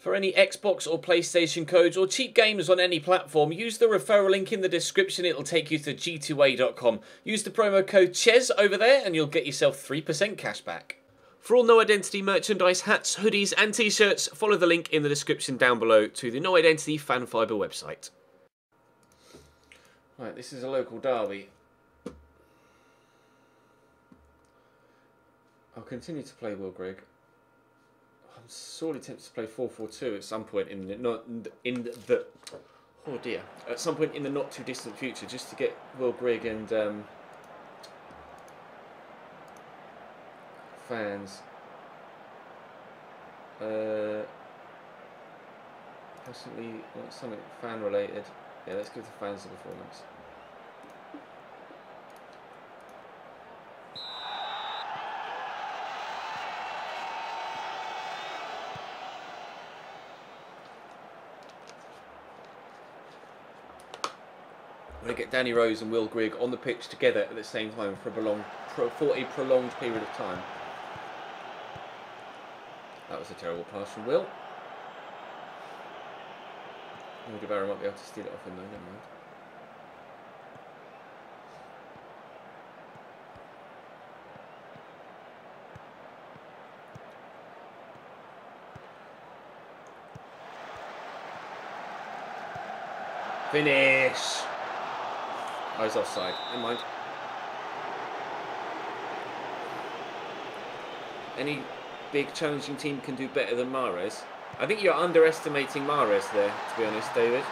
For any Xbox or PlayStation codes or cheap games on any platform, use the referral link in the description. It'll take you to g2a.com. Use the promo code CHES over there and you'll get yourself 3% cash back. For all No Identity merchandise, hats, hoodies and t-shirts, follow the link in the description down below to the No Identity Fan Fibre website. Right, this is a local derby. I'll continue to play Will Grigg. I'm sorely tempted to play 4-4-2 at some point in the oh dear, at some point in the not too distant future, just to get Will Grigg and fans possibly something fan related. Yeah, let's give the fans the performance. We're going to get Danny Rose and Will Grigg on the pitch together at the same time for a prolonged period of time. That was a terrible pass from Will. Woody Barrow might be able to steal it off him though, never mind. Finish! I was offside, never mind. Any big challenging team can do better than Mahrez. I think you're underestimating Mahrez there, to be honest, David.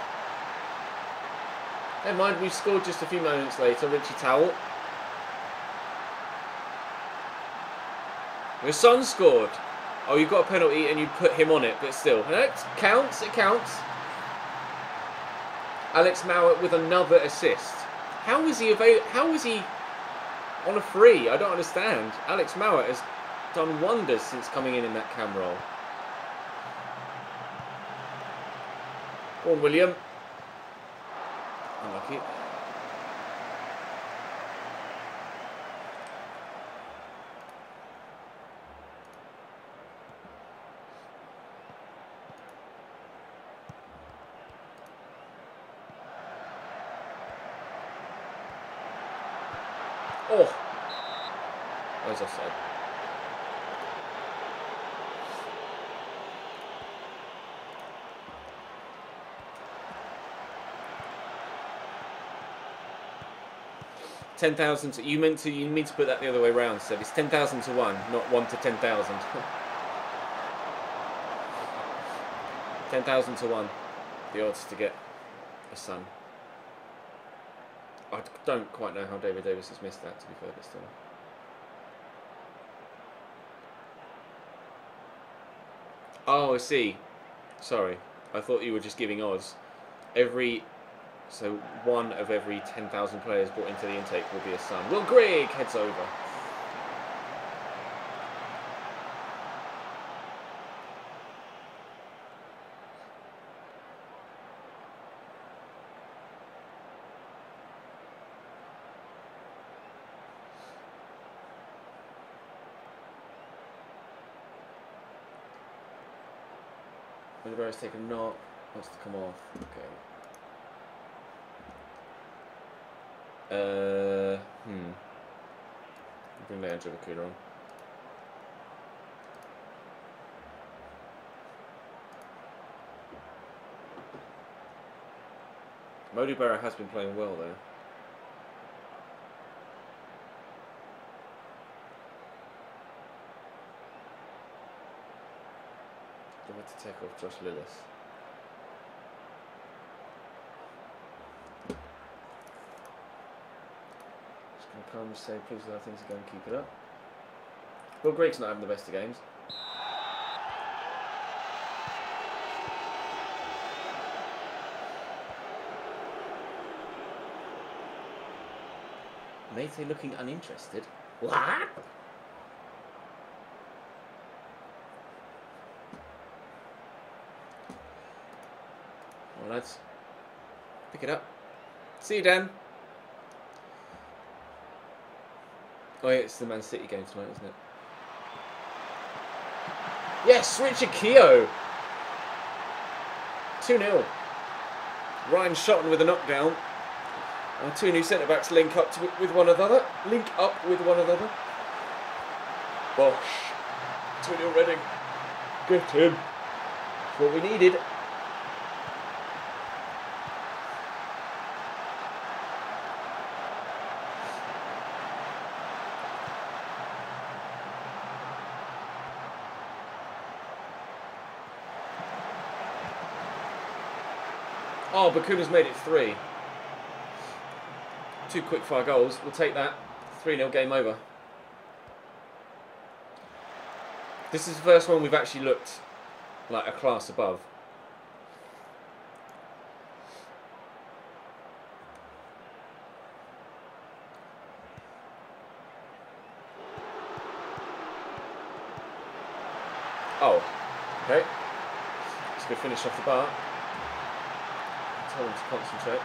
Never mind, we've scored just a few moments later. Richie Towell. Your son scored. Oh, you got a penalty and you put him on it, but still. It counts, it counts. Alex Mowat with another assist. How is he on a free? I don't understand. Alex Mowat has done wonders since coming in that cam role. Go on, William. Unlucky. Oh! That was offside. $10,000. You mean to put that the other way round, Seb. It's 10,000 to 1, not 1 to 10,000. 10,000 to 1. The odds to get a son. I don't quite know how David Davis has missed that, to be fair, but still. Oh, I see. Sorry. I thought you were just giving odds. So one of every 10,000 players brought into the intake will be a son. Will Grigg heads over. Oliveira's taken a knock, wants to come off. Okay. Bring Leandro Bakuna on. Modi Barrow has been playing well though. To take off Josh Lillis. Just going to come and say, please allow things to go and keep it up. Will Grigg's not having the best of games. Mate looking uninterested. What? Well, lads, pick it up. See you, Dan. Oh yeah, it's the Man City game tonight, isn't it? Yes, Richard Keogh. 2-0. Ryan Shotton with a knockdown. Our two new centre-backs link up with one another. Bosh. 2-0 Reading. Get him. That's what we needed. Oh, Bakuna's made it 3. 2 quick-fire goals. We'll take that. 3-0 game over. This is the first one we've actually looked like a class above. Oh, okay. Let's go finish off the bar. Tell them to concentrate.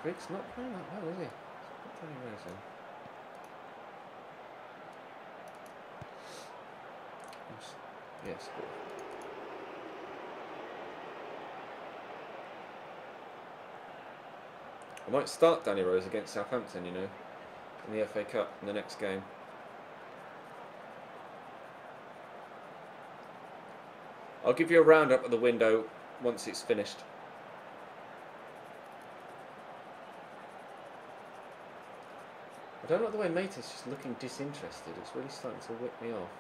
Griggs not playing that well, is he? Put Danny Rose in. Yes, good. I might start Danny Rose against Southampton, you know, in the FA Cup in the next game. I'll give you a roundup of the window once it's finished. I don't like the way Mate is just looking disinterested. It's really starting to whip me off.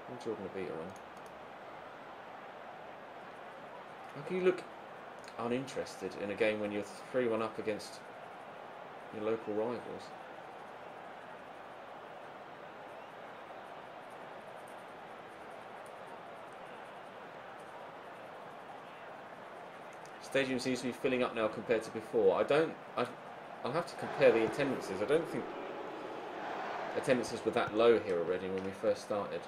I'm Jordan Abita on. How can you look uninterested in a game when you're 3-1 up against your local rivals? Stadium seems to be filling up now compared to before. I'll have to compare the attendances. I don't think attendances were that low here already when we first started.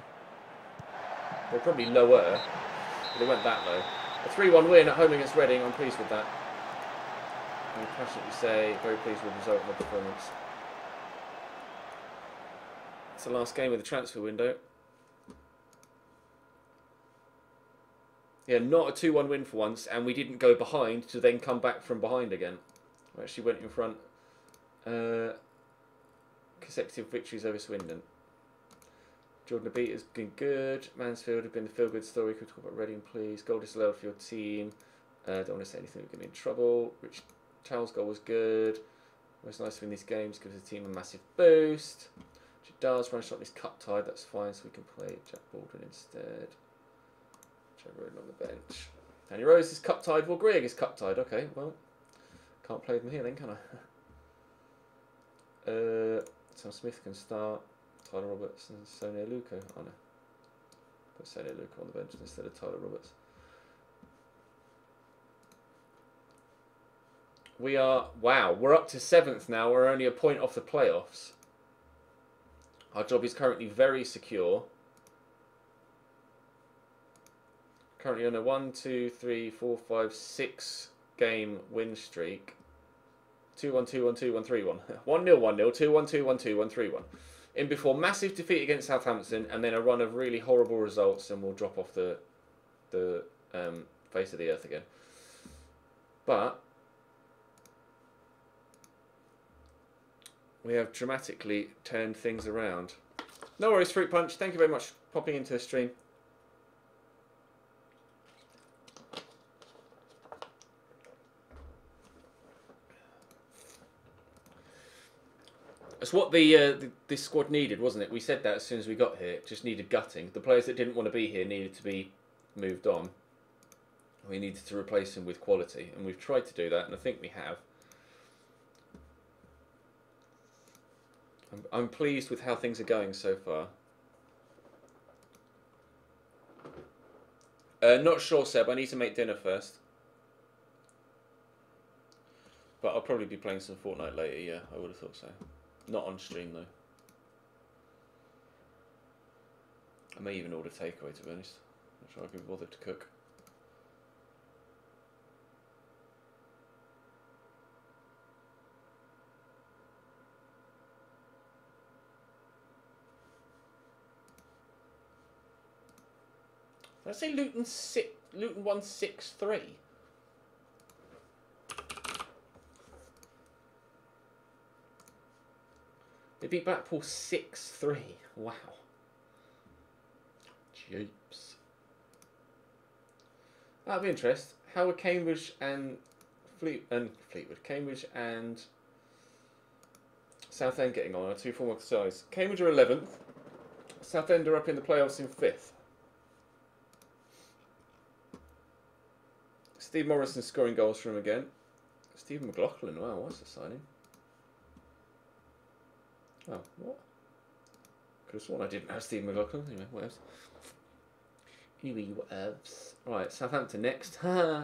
They're probably lower, but they weren't that low. A 3-1 win at home against Reading, I'm pleased with that. I passionately say, very pleased with the result of my performance. It's the last game of the transfer window. Yeah, not a 2-1 win for once, and we didn't go behind to then come back from behind again. We actually went in front. Consecutive victories over Swindon. Jordan Abita has been good. Mansfield have been the feel-good story. Could we talk about Reading, please? Goal disallowed for your team. Don't want to say anything, we're getting in trouble. Rich Charles' goal was good. It's nice to win these games, gives the team a massive boost. Jadars Ryan Shotton is cup-tied, that's fine, so we can play Jack Baldwin instead. Joe Roden on the bench. Danny Rose is cup-tied. Well, Greg is cup-tied. Okay, well, can't play them here then, can I? Sam Smith can start. Tyler Roberts and Sonia Luco. Oh no. Put Sonia Luco on the bench instead of Tyler Roberts. We are... Wow, we're up to 7th now. We're only a point off the playoffs. Our job is currently very secure. Currently on a 1, 2, 3, 4, 5, 6 game win streak. 2-1, 2-1, 2-1, 3-1. 1-0, 1-0, 2-1, 2-1, 2-1, 3-1. In before massive defeat against Southampton and then a run of really horrible results, and we'll drop off the face of the earth again. But we have dramatically turned things around. No worries, Fruit Punch. Thank you very much for popping into the stream. It's what this squad needed, wasn't it? We said that as soon as we got here. It just needed gutting. The players that didn't want to be here needed to be moved on. We needed to replace them with quality, and we've tried to do that, and I think we have. I'm pleased with how things are going so far. Not sure, Seb. I need to make dinner first. But I'll probably be playing some Fortnite later, yeah. I would have thought so. Not on stream, though. I may even order takeaway, to be honest. Not sure I'll be bothered to cook. Did I say Luton won 6-3? They beat Blackpool 6-3. Wow. Jeeps. Out of interest, how are Cambridge and Cambridge and Southend getting on? Our two former sides. Cambridge are 11th. Southend are up in the playoffs in 5th. Steve Morrison scoring goals for him again. Stephen McLaughlin, wow, what's the signing? Oh, what? Could have sworn I didn't have Stephen McLaughlin. Anyway, what else? Right, Southampton next. Oh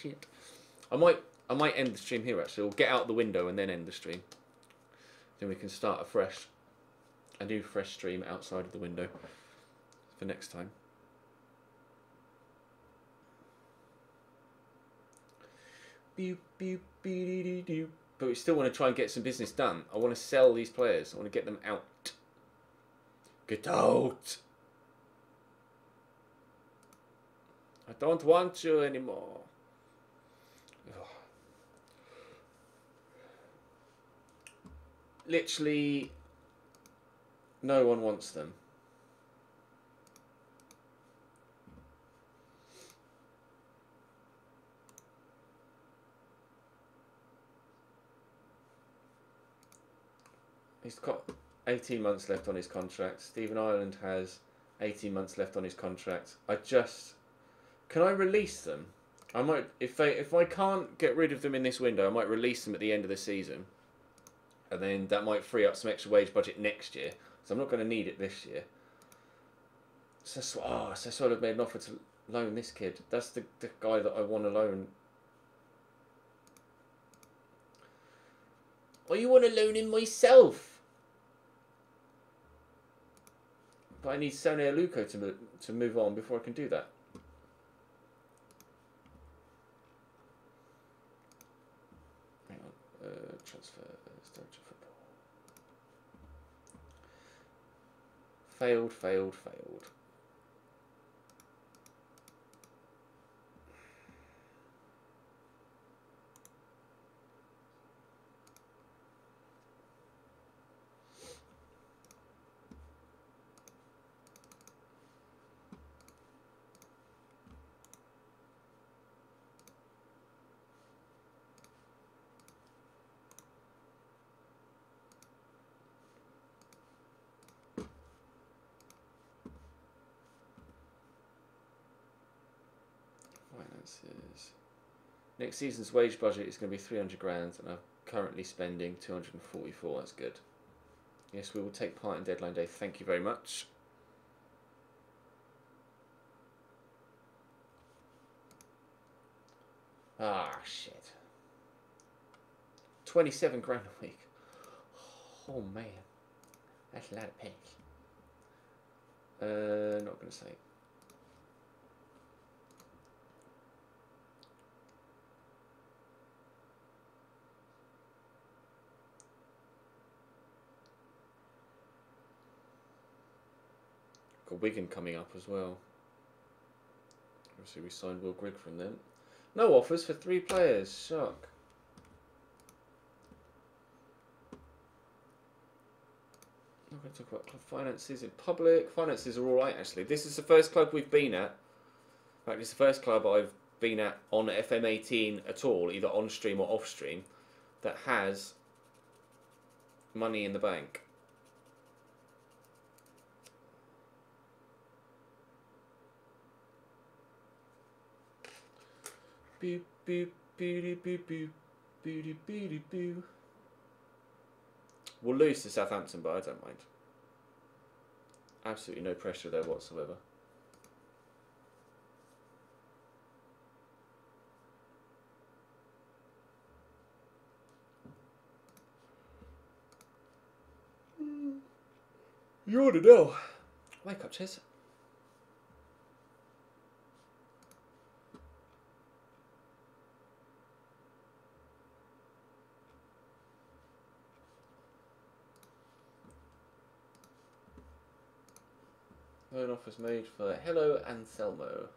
shit. I might end the stream here actually. We'll get out the window and then end the stream. Then we can start a new fresh stream outside of the window for next time. But we still want to try and get some business done. I want to sell these players. I want to get them out. Get out! I don't want you anymore. Ugh. Literally, no one wants them. He's got 18 months left on his contract. Stephen Ireland has 18 months left on his contract. Can I release them? I might, if I can't get rid of them in this window, I might release them at the end of the season, and then that might free up some extra wage budget next year. So I'm not going to need it this year. Sassuolo have made an offer to loan this kid. That's the guy that I want to loan. Well, you want to loan him myself? But I need Sone Aluko to move on before I can do that. Hang on. Transfers. Football. Failed. Finances. Next season's wage budget is going to be 300 grand, and I'm currently spending 244. That's good. Yes, we will take part in deadline day. Thank you very much. Ah, shit. 27 grand a week. Oh, man. That's a lot of pay. Not going to say. Got Wigan coming up as well. Obviously we signed Will Grigg from them. No offers for 3 players. Shock. I'm not going to talk about club finances in public. Finances are alright actually. This is the first club we've been at. In fact, it's the first club I've been at on FM18 at all, either on stream or off stream, that has money in the bank. Boop, boop, boop, boop, boop, boop, boop, boop. We'll lose to Southampton, but I don't mind. Absolutely no pressure there whatsoever. You ought to know. Wake up, Ches. Loan offers made for Hello Anselmo.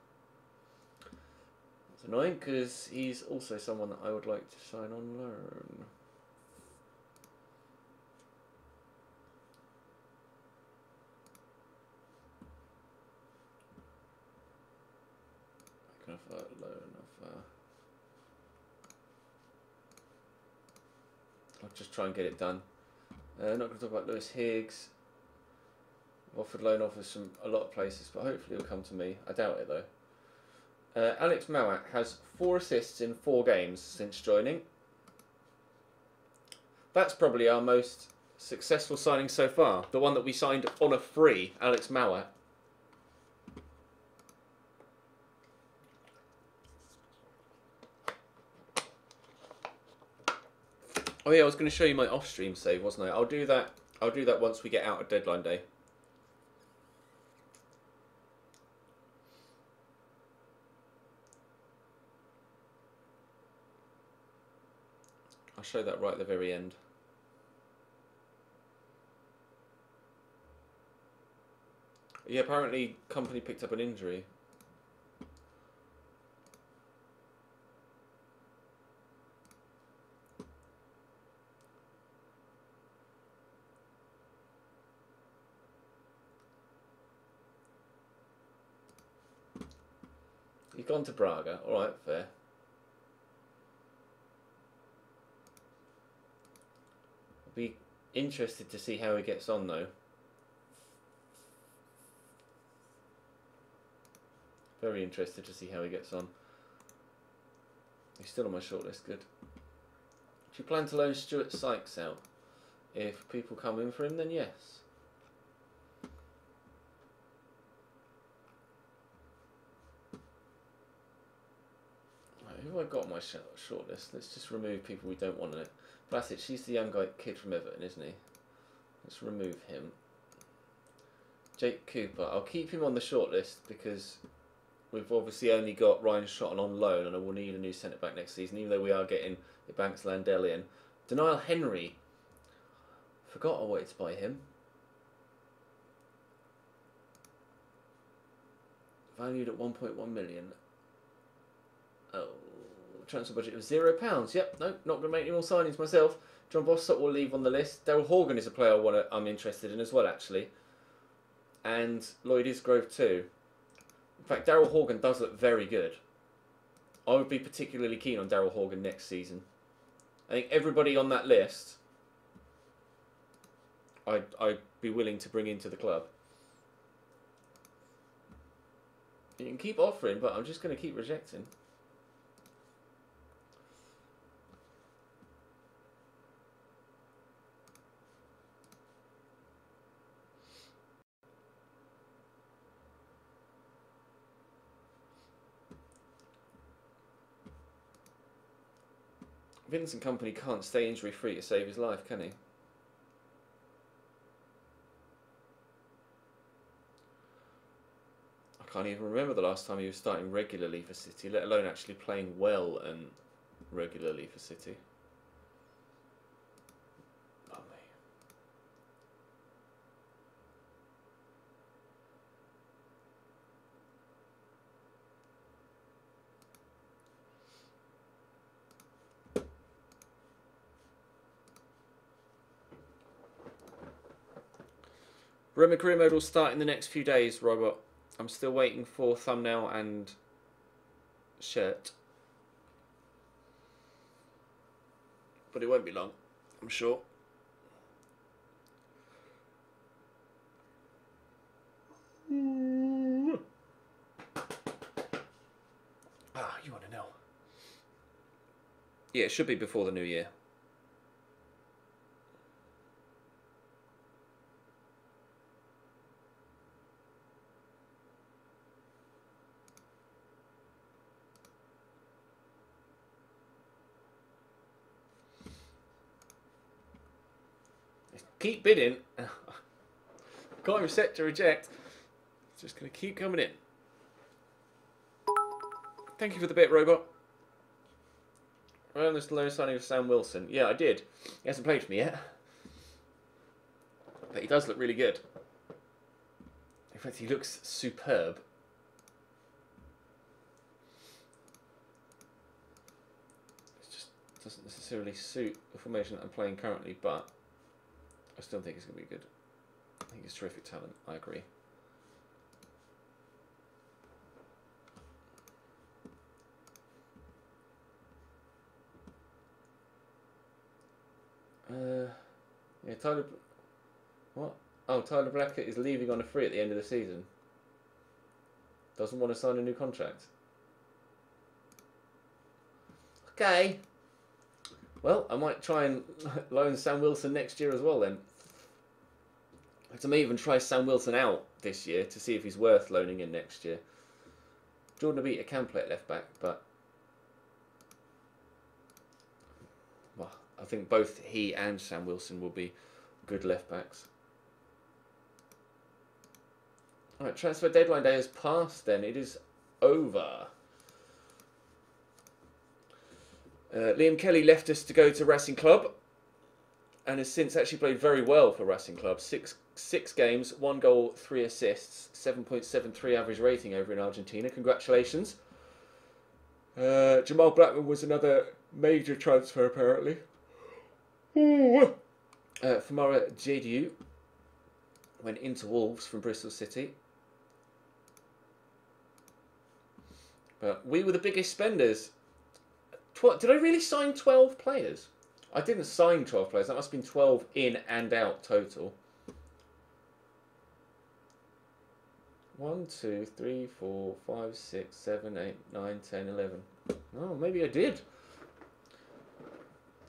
It's annoying because he's also someone that I would like to sign on loan. I can offer loan offer. I'll just try and get it done. Not going to talk about Lewis Higgs. I've offered loan offers from a lot of places, but hopefully he'll come to me. I doubt it though. Alex Mowat has 4 assists in 4 games since joining. That's probably our most successful signing so far. The one that we signed on a free, Alex Mowat. Oh yeah, I was going to show you my off-stream save, wasn't I? I'll do that. I'll do that once we get out of deadline day. I'll show that right at the very end. Yeah, apparently company picked up an injury. He's gone to Braga. Alright, fair. I'll be interested to see how he gets on though. Very interested to see how he gets on. He's still on my shortlist, good. Do you plan to loan Stuart Sykes out? If people come in for him, then yes. Right, who have I got on my shortlist? Let's just remove people we don't want in it. Blasic, she's the young kid from Everton, isn't he? Let's remove him. Jake Cooper, I'll keep him on the shortlist because we've obviously only got Ryan Shotton on loan and I will need a new centre-back next season, even though we are getting Banks Landelli in. Denial Henry. Forgot I wanted to buy him. Valued at 1.1 million. Oh, transfer budget of £0. Yep, no, not going to make any more signings myself. John Bostock will leave on the list. Daryl Horgan is a player I'm interested in as well, actually. And Lloyd Isgrove too. In fact, Daryl Horgan does look very good. I would be particularly keen on Daryl Horgan next season. I think everybody on that list, I'd be willing to bring into the club. You can keep offering, but I'm just going to keep rejecting. Vincent Kompany can't stay injury-free to save his life, can he? I can't even remember the last time he was starting regularly for City, let alone actually playing well and regularly for City. Roma career mode will start in the next few days, Robot. I'm still waiting for thumbnail and shirt. But it won't be long, I'm sure. Ah, you want to know? Yeah, it should be before the new year. Keep bidding. Can't even set to reject. It's just going to keep coming in. Thank you for the bit, Robot. Around this low signing of Sam Wilson. Yeah, I did. He hasn't played for me yet. But he does look really good. In fact, he looks superb. It just doesn't necessarily suit the formation that I'm playing currently, but I still think he's going to be good. I think he's terrific talent. I agree. Yeah, Tyler. What? Oh, Tyler Blackett is leaving on a free at the end of the season. Doesn't want to sign a new contract. Okay. Well, I might try and loan Sam Wilson next year as well then. I may even try Sam Wilson out this year to see if he's worth loaning in next year. Jordan Abita can play at left back, but well, I think both he and Sam Wilson will be good left backs. Alright, transfer deadline day has passed then. It is over. Liam Kelly left us to go to Racing Club and has since actually played very well for Racing Club. Six games, 1 goal, 3 assists, 7.73 average rating over in Argentina. Congratulations. Jamal Blackman was another major transfer apparently. Famara Jadiu went into Wolves from Bristol City. But we were the biggest spenders. Did I really sign 12 players? I didn't sign 12 players. That must have been 12 in and out total. 1, 2, 3, 4, 5, 6, 7, 8, 9, 10, 11. Oh, maybe I did.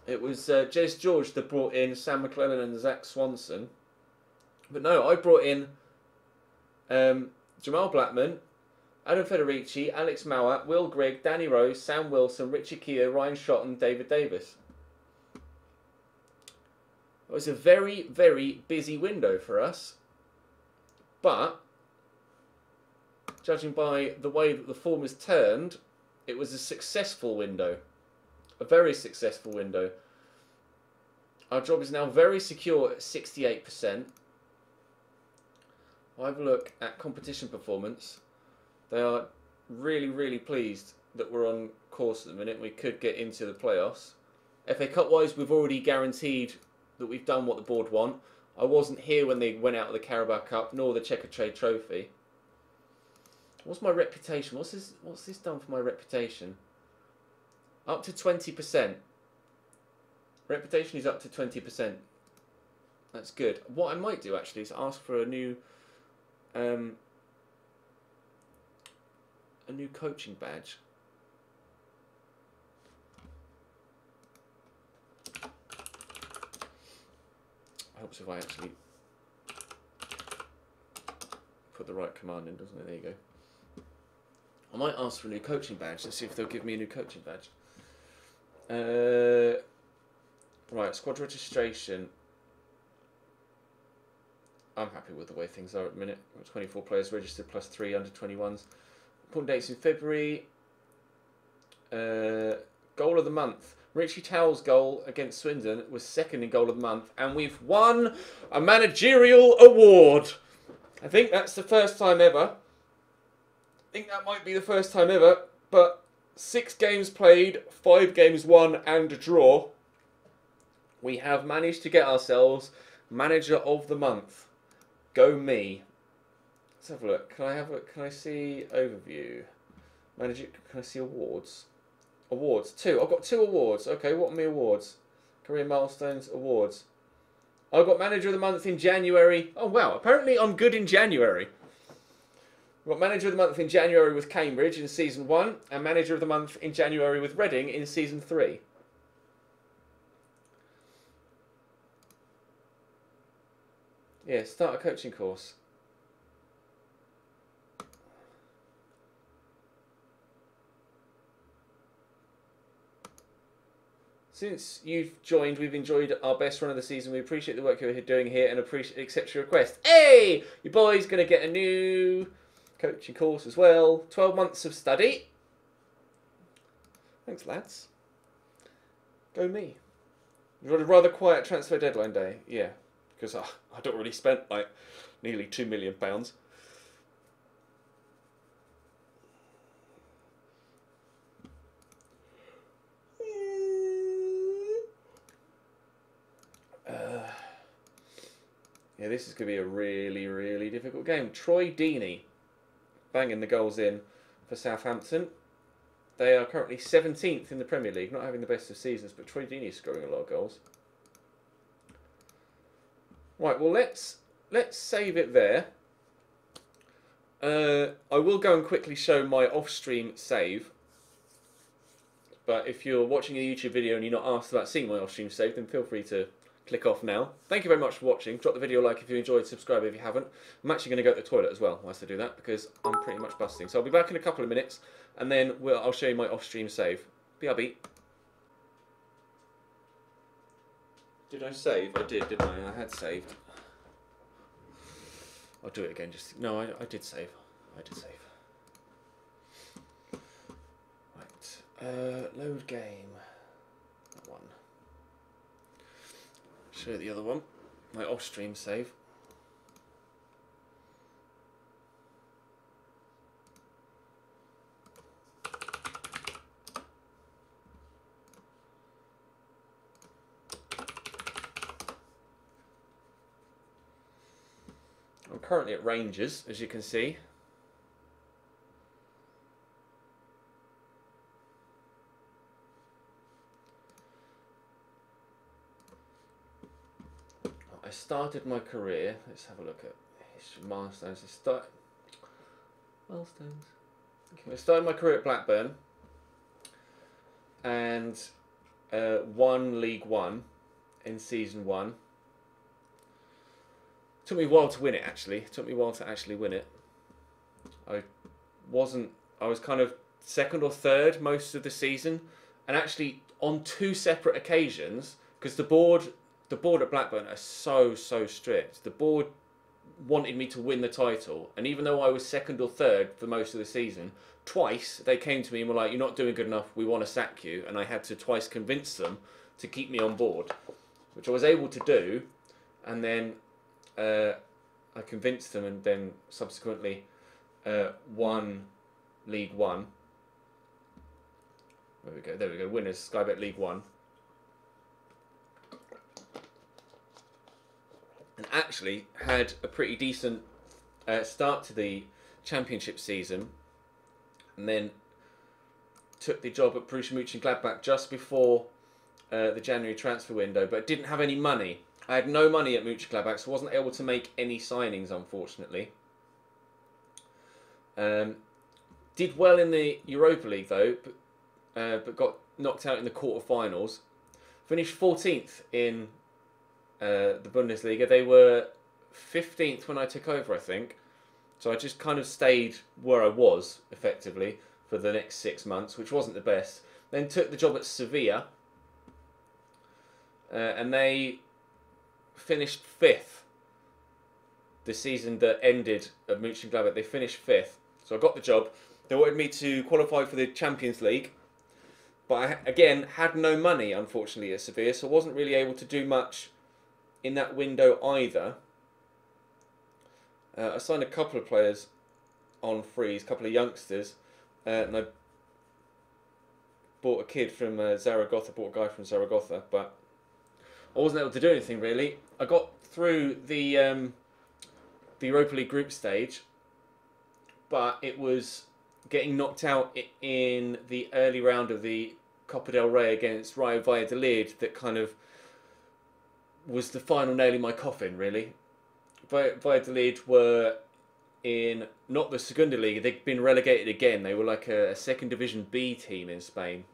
It was Jez George that brought in Sam McClellan and Zach Swanson. But no, I brought in Jamal Blackman, Adam Federici, Alex Mauer, Will Grigg, Danny Rose, Sam Wilson, Richard Keogh, Ryan Shott and David Davis. It was a very, very busy window for us. But judging by the way that the form has turned, it was a successful window. A very successful window. Our job is now very secure at 68%. I'll have a look at competition performance. They are really, really pleased that we're on course at the minute. We could get into the playoffs. FA Cup wise, we've already guaranteed that we've done what the board want. I wasn't here when they went out of the Carabao Cup, nor the Checker Trade Trophy. What's my reputation? What's this done for my reputation? Up to 20%. Reputation is up to 20%. That's good. What I might do actually is ask for a new coaching badge. Helps if I actually put the right command in, doesn't it? There you go. I might ask for a new coaching badge. Let's see if they'll give me a new coaching badge. Right, squad registration. I'm happy with the way things are at the minute. 24 players registered plus 3 under 21s. Important dates in February. Goal of the month. Richie Towell's goal against Swindon was second in goal of the month, and we've won a managerial award. I think that's the first time ever. I think that might be the first time ever, but 6 games played, 5 games won, and a draw. We have managed to get ourselves manager of the month. Go me. Let's have a look. Can I see overview? Manager. Can I see awards? Awards. 2. I've got 2 awards. Okay, what are my awards? Career milestones, awards. I got manager of the month in January. Oh wow! Apparently I'm good in January. I got manager of the month in January with Cambridge in season 1, and manager of the month in January with Reading in season 3. Yeah, start a coaching course. Since you've joined, we've enjoyed our best run of the season. We appreciate the work you're doing here and accept your request. Hey! Your boy's going to get a new coaching course as well. 12 months of study. Thanks, lads. Go me. You've got a rather quiet transfer deadline day. Yeah, because I don't really spend like nearly £2 million. Yeah, this is going to be a really, really difficult game. Troy Deeney banging the goals in for Southampton. They are currently 17th in the Premier League, not having the best of seasons, but Troy Deeney is scoring a lot of goals. Right, well, let's save it there. I will go and quickly show my off-stream save. But if you're watching a YouTube video and you're not asked about seeing my off-stream save, then feel free to click off now. Thank you very much for watching. Drop the video a like if you enjoyed, subscribe if you haven't. I'm actually going to go to the toilet as well whilst I do that because I'm pretty much busting. So I'll be back in a couple of minutes and then I'll show you my off-stream save. BRB. Did I save? I did, didn't I? I had saved. I'll do it again. No, I did save. I did save. Right. Load game. That one. Show you the other one. My off-stream save. I'm currently at Rangers, as you can see. I started my career. Let's have a look at history milestones. Milestones. Okay, I started my career at Blackburn and won League One in season 1. Took me a while to win it, actually. It took me a while to actually win it. I was kind of second or third most of the season, and actually on 2 separate occasions, because the board at Blackburn are so strict. The board wanted me to win the title, and even though I was second or third for most of the season, twice they came to me and were like, "You're not doing good enough, we want to sack you," and I had to twice convince them to keep me on board, which I was able to do, and then I convinced them and then subsequently won League One. There we go, winners, Sky Bet League One. And actually had a pretty decent start to the championship season, and then took the job at Borussia Mönchengladbach just before the January transfer window, but didn't have any money. I had no money at Mönchengladbach, so wasn't able to make any signings, unfortunately. Did well in the Europa League though, but got knocked out in the quarterfinals. Finished 14th in the Bundesliga. They were 15th when I took over, I think. So I just kind of stayed where I was, effectively, for the next 6 months, which wasn't the best. Then took the job at Sevilla, and they finished 5th. The season that ended at Mönchengladbach, they finished 5th. So I got the job. They wanted me to qualify for the Champions League, but I, again, had no money, unfortunately, at Sevilla, so I wasn't really able to do much in that window either. I signed a couple of players on freeze, a couple of youngsters, and I bought a kid from Zaragoza, bought a guy from Zaragoza, but I wasn't able to do anything really. I got through the Europa League group stage, but it was getting knocked out in the early round of the Copa del Rey against Rayo Valladolid that kind of was the final nail in my coffin, really. Valladolid were in not the Segunda Liga, they'd been relegated again. They were like a second division B team in Spain.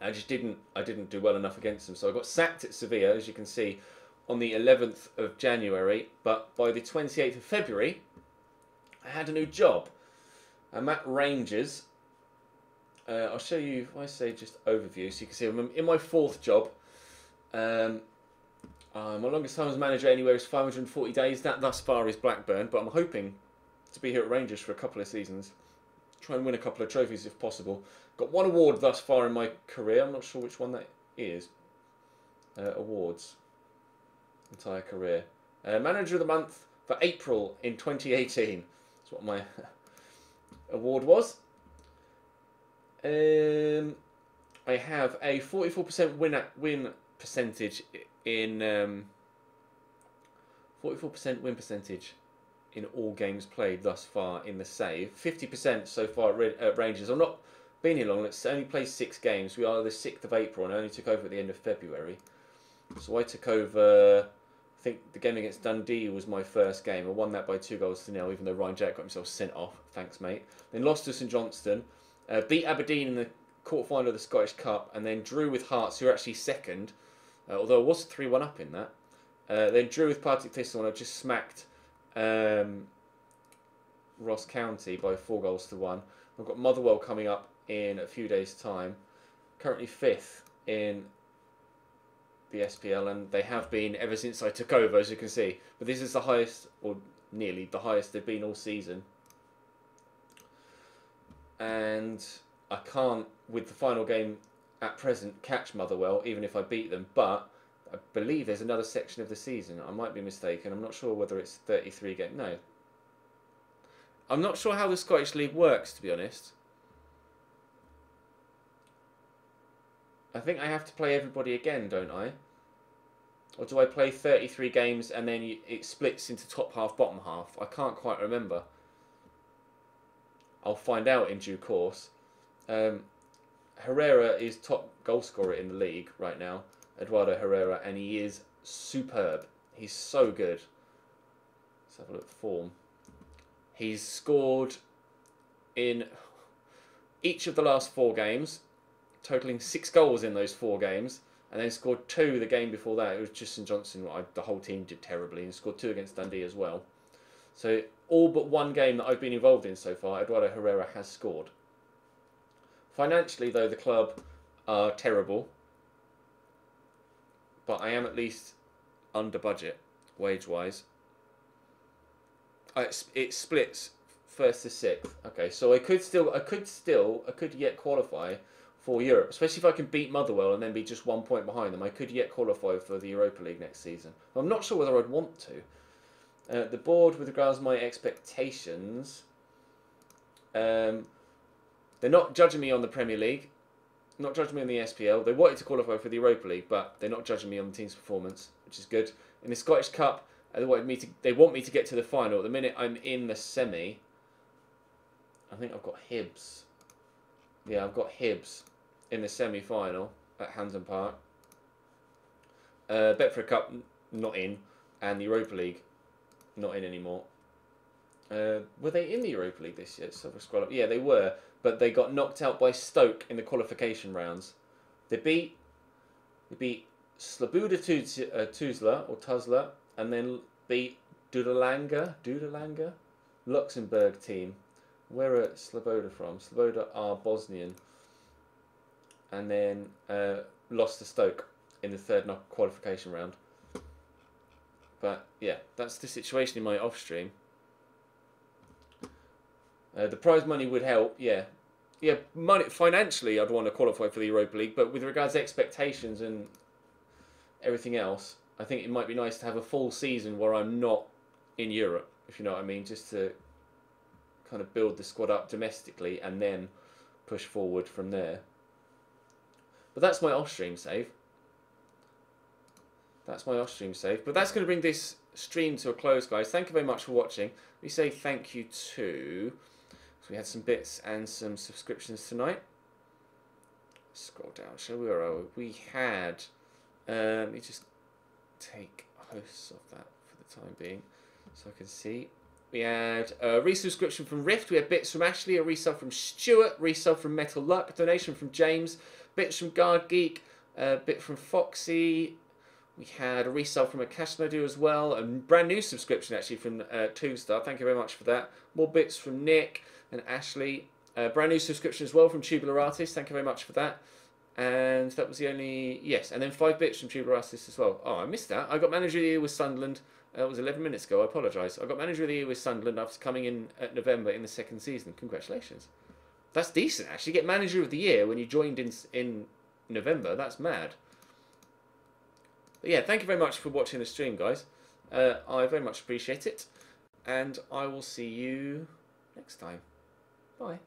I didn't do well enough against them, so I got sacked at Sevilla, as you can see, on the 11th of January. But by the 28th of February, I had a new job. I'm at Rangers. I'll show you, if I say just overview, so you can see I'm in my 4th job. My longest time as manager anywhere is 540 days. That thus far is Blackburn, but I'm hoping to be here at Rangers for a couple of seasons. Try and win a couple of trophies if possible. Got 1 award thus far in my career. I'm not sure which one that is. Awards. Entire career. Manager of the month for April in 2018. That's what my award was. I have a 44% win percentage in 44% 44% win percentage in all games played thus far in the save. 50% so far at Rangers. I'm not been here long. Let's only played 6 games. We are the 6th of April and I only took over at the end of February. So I took over, I think the game against Dundee was my first game. I won that by 2-0, even though Ryan Jack got himself sent off. Thanks, mate. Then lost to St Johnstone. Beat Aberdeen in the quarter-final of the Scottish Cup. And then drew with Hearts, who are actually second. Although I was 3-1 up in that. Then drew with Partick Thistle and I just smacked Ross County by 4-1. I've got Motherwell coming up in a few days' time. Currently 5th in the SPL, and they have been ever since I took over, as you can see. But this is the highest, or nearly the highest they've been all season. And I can't, with the final game at present, catch Motherwell, even if I beat them. But I believe there's another section of the season. I might be mistaken. I'm not sure whether it's 33 games. No. I'm not sure how the Scottish League works, to be honest. I think I have to play everybody again, don't I? Or do I play 33 games and then it splits into top half, bottom half? I can't quite remember. I'll find out in due course. Herrera is top goal scorer in the league right now. Eduardo Herrera, and he is superb. He's so good. Let's have a look at form. He's scored in each of the last 4 games, totaling 6 goals in those 4 games, and then scored 2 the game before that. It was just St Johnstone. The whole team did terribly, and scored 2 against Dundee as well. So all but 1 game that I've been involved in so far, Eduardo Herrera has scored. Financially, though, the club are terrible, but I am at least under budget, wage-wise. It splits 1st to 6th. Okay, so I could yet qualify for Europe, especially if I can beat Motherwell and then be just 1 point behind them. I could yet qualify for the Europa League next season. I'm not sure whether I'd want to. The board, with regards to my expectations, they're not judging me on the Premier League, not judging me on the SPL. They wanted to qualify for the Europa League, but they're not judging me on the team's performance, which is good. In the Scottish Cup, they want me to get to the final. At the minute, I'm in the semi. I think I've got Hibs. Yeah, I've got Hibs in the semi-final at Hampden Park. Betfred Cup, not in. And the Europa League, not in anymore. Were they in the Europa League this year? So if I scroll up. Yeah, they were. But they got knocked out by Stoke in the qualification rounds. They beat Sloboda Tuzla, and then beat Dudelange, Luxembourg team. Where are Sloboda from? Sloboda are Bosnian. And then lost to Stoke in the 3rd qualification round. But yeah, that's the situation in my off stream. The prize money would help, yeah. Yeah, money financially I'd want to qualify for the Europa League, but with regards to expectations and everything else, I think it might be nice to have a full season where I'm not in Europe, if you know what I mean, just to kind of build the squad up domestically and then push forward from there. But that's my off-stream save. That's my off-stream save. But that's going to bring this stream to a close, guys. Thank you very much for watching. We say thank you to... So we had some bits and some subscriptions tonight. Scroll down, shall we? We had... let me just take hosts of that for the time being so I can see. We had a resubscription from Rift. We had bits from Ashley, a resub from Stuart, resub from Metal Luck, donation from James, bits from Guard Geek, a bit from Foxy. We had a resub from a Casmodo as well, a brand new subscription actually from 2-Star. Thank you very much for that. More bits from Nick and Ashley. Brand new subscription as well from Tubular Artist. Thank you very much for that. And that was the only... Yes, and then 5 bits from Tubular Artist as well. Oh, I missed that. I got Manager of the Year with Sunderland. That was 11 minutes ago. I apologise. I got Manager of the Year with Sunderland after coming in at November in the 2nd season. Congratulations. That's decent, actually. Get Manager of the Year when you joined in November. That's mad. But yeah, thank you very much for watching the stream, guys. I very much appreciate it. And I will see you next time. Bye.